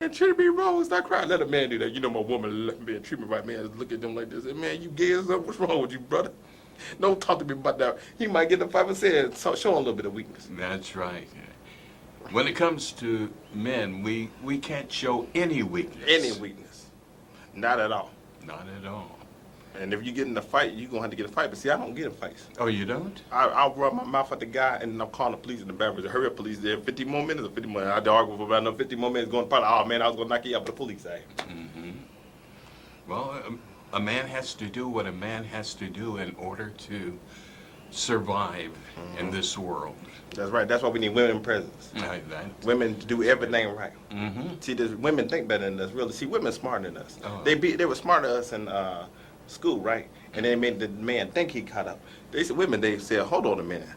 and treated me wrong. Start crying. Let a man do that. You know my woman let me treat me right. Man, just look at them like this. And, man, you gay or something? What's wrong with you, brother? Don't talk to me about that. He might get the 5%. So show him a little bit of weakness. That's right. When it comes to men, we can't show any weakness. Any weakness. Not at all. Not at all. And if you get in a fight, you're going to have to get a fight. But see, I don't get in fights. Oh, you don't? I'll rub my mouth at the guy, and I'll call the police in the bathroom. Hurry up, police. There 50 more minutes or 50 more. I had to argue for about another 50 more minutes. Going to probably, oh, man, I was going to knock you out, but the police say. Mm-hmm. Well, a man has to do what a man has to do in order to survive in this world. That's right. That's why we need women presence. Women do everything right. See, women think better than us. Really, see, women smarter than us. Oh. They were smarter than us in school, right? And they made the man think he caught up. They said, women, they said, hold on a minute.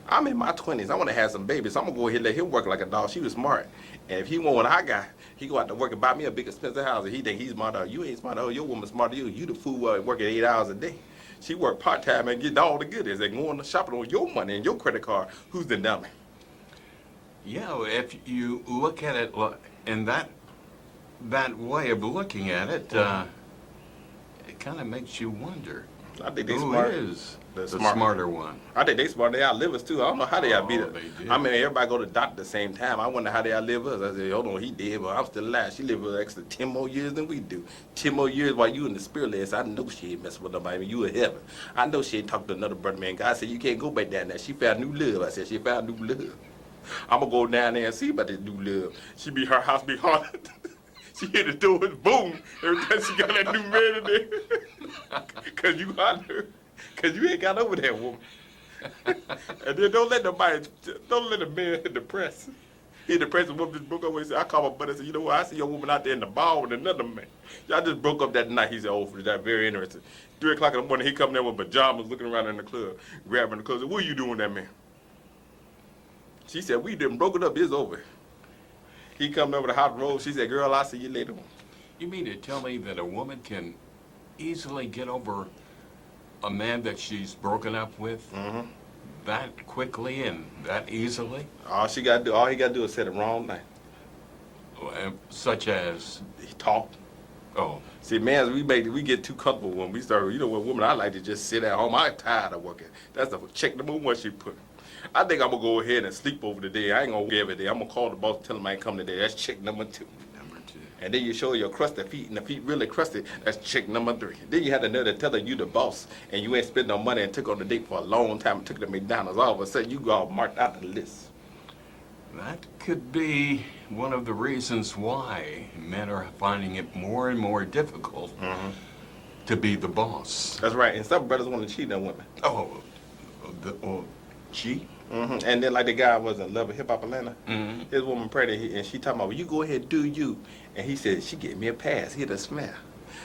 I'm in my 20s. I want to have some babies. So I'm going to go ahead and let him work like a dog. She was smart. And if he want what I got, he go out to work and buy me a big expensive house. And he think he's smarter. You ain't smarter. Oh, your woman's smarter than you. You the fool working 8 hours a day. She work part-time and getting all the goodies and going shopping on your money and your credit card. Who's the dummy? Yeah, if you look at it in that way of looking at it, it kind of makes you wonder. I think they who smart. is the smarter one. I think they smart. They outlive us too. I don't know how they outbeat us. They did. I mean, everybody go to the doctor at the same time. I wonder how they outlive us. I said, hold on, he dead, but I'm still alive. She lived an extra 10 more years than we do. 10 more years while you in the spirit land. I know she ain't messing with nobody. You in heaven. I know she ain't talking to another brother man. God said, you can't go back down there. She found new love. I said, she found new love. I'm going to go down there and see about this new love. Her house be haunted. She hit the door and boom. Every time she got that new man in there. Because you holler. Because you ain't got over that woman. And then don't let a man depress. He depressed a woman just broke up with. I called my buddy and said, you know what, I see your woman out there in the bar with another man. Y'all just broke up that night. He said, oh, that's very interesting. 3 o'clock in the morning, he come there with pajamas looking around in the club, grabbing the clothes. What are you doing with that man? She said, we done broke it up, it's over. He come over the hot road. She said, girl, I'll see you later. You mean to tell me that a woman can easily get over a man that she's broken up with that quickly and that easily? All he got to do is say the wrong thing. Such as? He talked. Oh. See, man, we get too comfortable when we start. You know, when women, I like to just sit at home. I'm tired of working. That's the check number one she put. I think I'm going to go ahead and sleep over the day. I ain't going to work every day. I'm going to call the boss and tell him I ain't coming today. That's check number 2. And then you show your crusted feet, and the feet really crusted. That's check number 3. Then you had another teller you the boss, and you ain't spent no money and took on the date for a long time and took it to McDonald's. All of a sudden, you got marked out the list. That could be one of the reasons why men are finding it more and more difficult to be the boss. That's right. And some brothers want to cheat on women. Cheat? And then like the guy was in love with Hip Hop Atlanta. His woman pregnant, and she talking about, well, you go ahead and do you. And he said, she gave me a pass. He had a smell.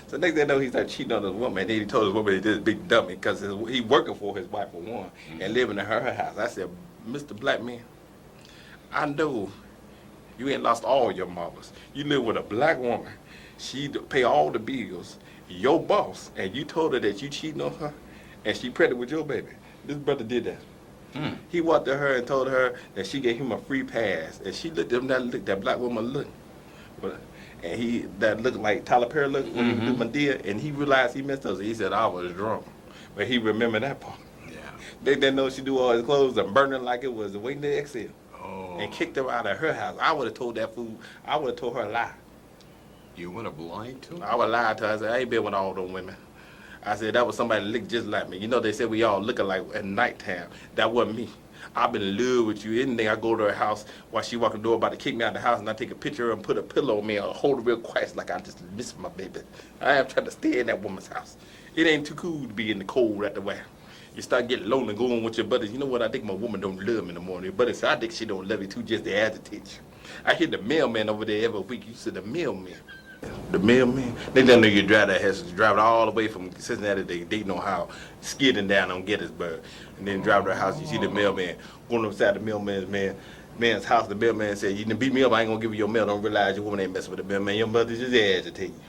So next thing I know, he started cheating on his woman. And then he told his woman he did a big dummy because he working for his wife for one and living in her house. I said, Mr. Black Man, I know you ain't lost all your marbles. You live with a black woman. She pay all the bills. Your boss, and you told her that you cheating on her, and she pregnant with your baby. This brother did that. He walked to her and told her that she gave him a free pass, and she looked at him. That black woman looked, and that looked like Tyler Perry looked when he did Medea, and he realized he messed up. So he said, "I was drunk," but he remembered that part. Yeah. They didn't know she do all his clothes and burning like it was waiting to exhale, and kicked her out of her house. I would have told that fool. I would have told her a lie. You would have lied to her? I would lie to her. I said, I ain't been with all them women. I said, that was somebody that looked just like me. You know, they said we all look alike at nighttime. That wasn't me. I've been in love with you. Anything, I go to her house while she walking the door about to kick me out of the house, and I take a picture of her and put a pillow on me and hold her real quiet like I just miss my baby. I am trying to stay in that woman's house. It ain't too cool to be in the cold at the way. You start getting lonely and going with your buddies. You know what? I think my woman don't love me in the morning. Your buddy said, I think she don't love you too, just to agitate you. I hear the mailman over there every week. You said the mailman. The mailman, they didn't know you drive that house, driving all the way from Cincinnati to Dayton, Ohio, skidding down on Gettysburg, and then drive to the house. You see the mailman going upside the man's house. The mailman said, "You done beat me up. I ain't gonna give you your mail. Don't realize your woman ain't messing with the mailman. Your mother just agitating you."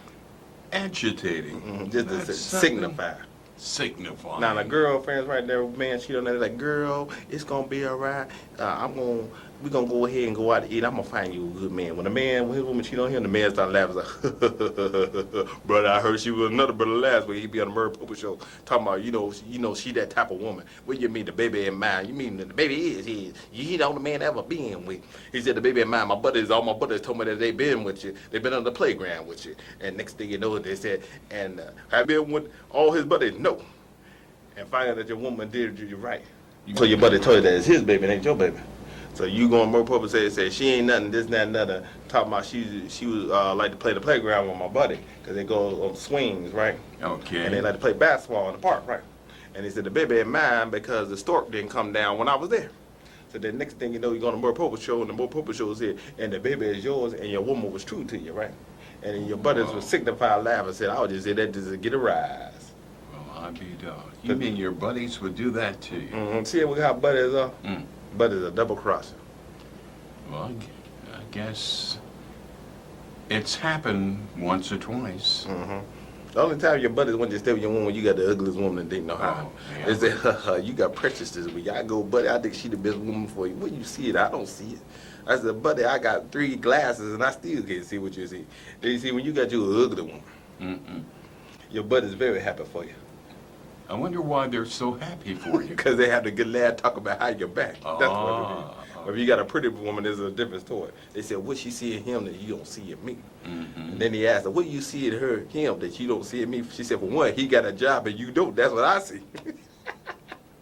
Agitating. Just to signify. Signifying. Now the girlfriend's right there, man, she don't know, like, girl, it's gonna be all right. I'm gonna we gonna go ahead and go out to eat. I'm gonna find you a good man. When when his woman cheat on him, the man start laughing like, brother, I heard she was another brother last week. He be on the Murray Pope show talking about, she that type of woman. What you mean the baby in mine? You mean the baby is his? He the only man ever been with. He said the baby in mine. All my buddies told me that they been with you. They been on the playground with you. And next thing you know, they said, and have been with all his buddies? No. And find out that your woman did you right. So your buddy told you that it's his baby, it ain't your baby. So you going to Murray Pope and say she ain't nothing, this, that, and another. Talking about she was like to play the playground with my buddy, because they go on swings, right? Okay. And they like to play basketball in the park, right? And he said the baby ain't mine because the stork didn't come down when I was there. So the next thing you know, you go on the Murray Pope show, and the Murray Pope show is here, and the baby is yours, and your woman was true to you, right? And your buddies would signify laugh and said, I would just say that just to get a rise. Well, I'd be dog. You mean your buddies would do that to you? Mm-hmm. See how buddies are? Buddies are double crossing. Well, I guess it's happened once or twice. Mm-hmm. The only time your buddies want to stay with your woman when you got the ugliest woman they know how. Yeah. They say, you got precious this week. I go, buddy, I think she the best woman for you. When you see it, I don't see it. I said, buddy, I got 3 glasses and I still can't see what you see. Then you see, when you got you an ugly woman, your buddy's very happy for you. I wonder why they're so happy for you. Because they have the good lad talk about how you're back. That's what it is. If you got a pretty woman, there's a different story. They said, what she see in him that you don't see in me? And then he asked her, what do you see in him that you don't see in me? She said, for one, he got a job and you don't. That's what I see.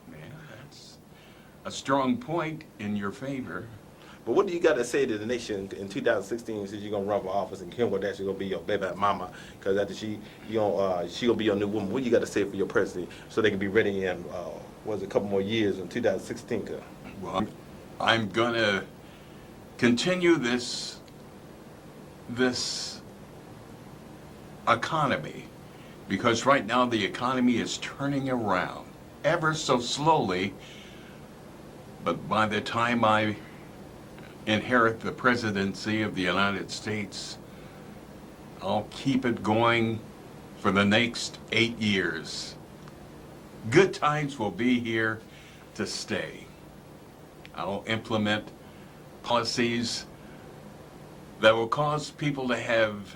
Man, that's a strong point in your favor. But what do you got to say to the nation in 2016 since you're going to run for office and Kim Kardashian going to be your baby mama? Because after she going to be your new woman. What you got to say for your president so they can be ready in, a couple more years in 2016? Well, I'm going to continue this economy, because right now the economy is turning around ever so slowly, but by the time I inherit the presidency of the United States, I'll keep it going for the next 8 years. Good times will be here to stay. I'll implement policies that will cause people to have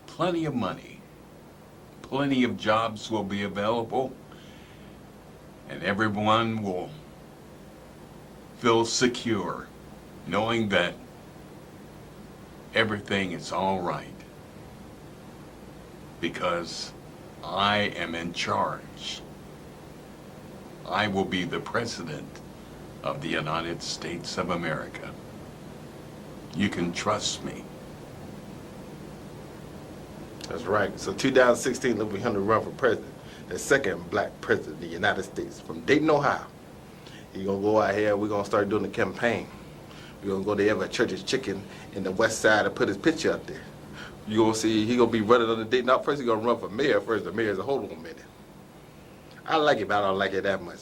plenty of money. Plenty of jobs will be available, and everyone will feel secure, knowing that everything is all right, because I am in charge. I will be the president of the United States of America. You can trust me. That's right. So 2016, we're going to run for president. The second black president of the United States from Dayton, Ohio. He's going to go out here. We're going to start doing the campaign. We're going to go to every Church's Chicken in the west side and put his picture up there. You're going to see he's going to be running on the Dayton. Now, first he's going to run for mayor first. The mayor's a hold on a minute. I like it, but I don't like it that much.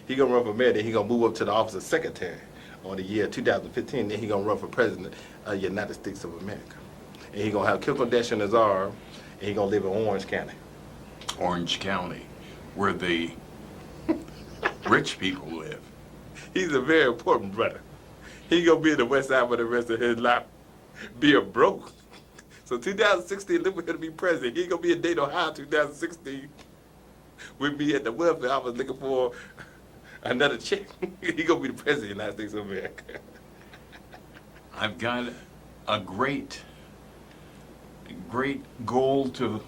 He's going to run for mayor, then he's going to move up to the office of secretary on the year 2015. Then he's going to run for president of the United States of America. And he's going to have Kim Kardashian as arm, and he's going to live in Orange County. Orange County, where the rich people live. He's a very important brother. He's going to be in the west side for the rest of his life, be a broke. So 2016, look for him to be president. He's going to be in Dayton, Ohio 2016. With me at the welfare, I was looking for another check. He's going to be the president of the United States of America. I've got a great goal to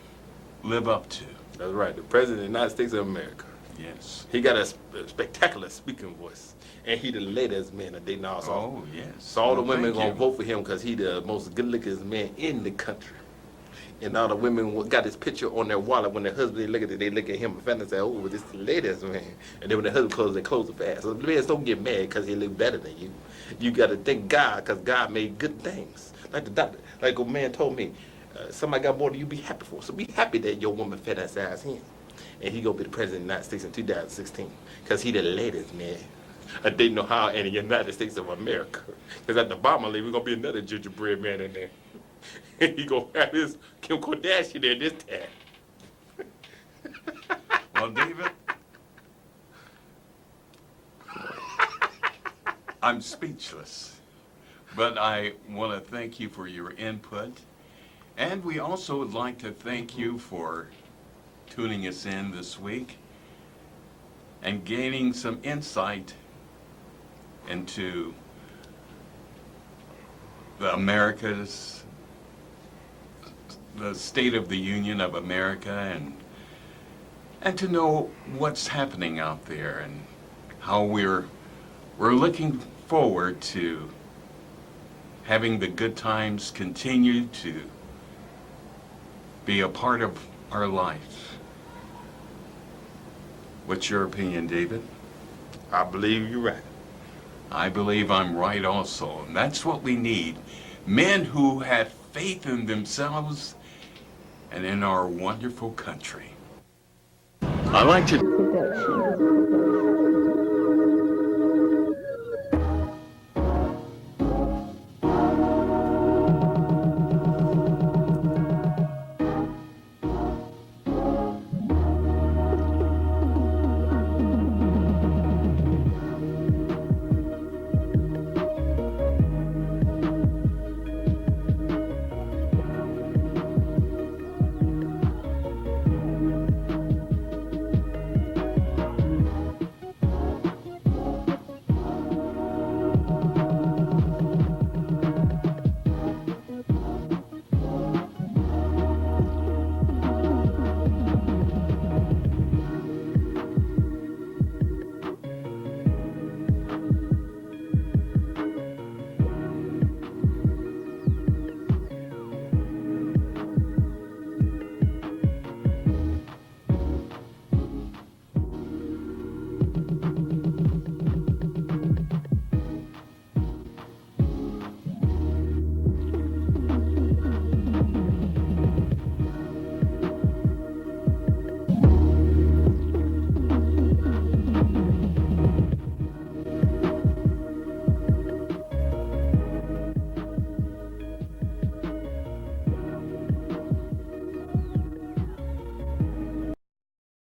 live up to. That's right, the president of the United States of America. Yes. He got a spectacular speaking voice. And he the latest man of Dayton also. Oh, yes. So all the Well, women thank going to you. vote for him because he the most good-looking man in the country. And all the women got his picture on their wallet. When their husband, they look at him and finally say, oh, this is the latest man. And then when the husband closes, they close it fast. So the men don't get mad because he look better than you. You got to thank God because God made good things. Like the doctor, like a man told me, somebody got more than you be happy for. So be happy that your woman fantasized him. And he going to be the president of the United States in 2016 because he the latest man. I didn't know how in the United States of America. Because at the bottom of the league, we're going to be another gingerbread man in there. And he going to have his Kim Kardashian there this time. Well, David, I'm speechless. But I want to thank you for your input. And we also would like to thank you for tuning us in this week and gaining some insight into the State of the Union of America, and to know what's happening out there and how we're looking forward to having the good times continue to be a part of our life. What's your opinion, David? I believe you're right. I believe I'm right also, and that's what we need. Men who have faith in themselves and in our wonderful country. I like to...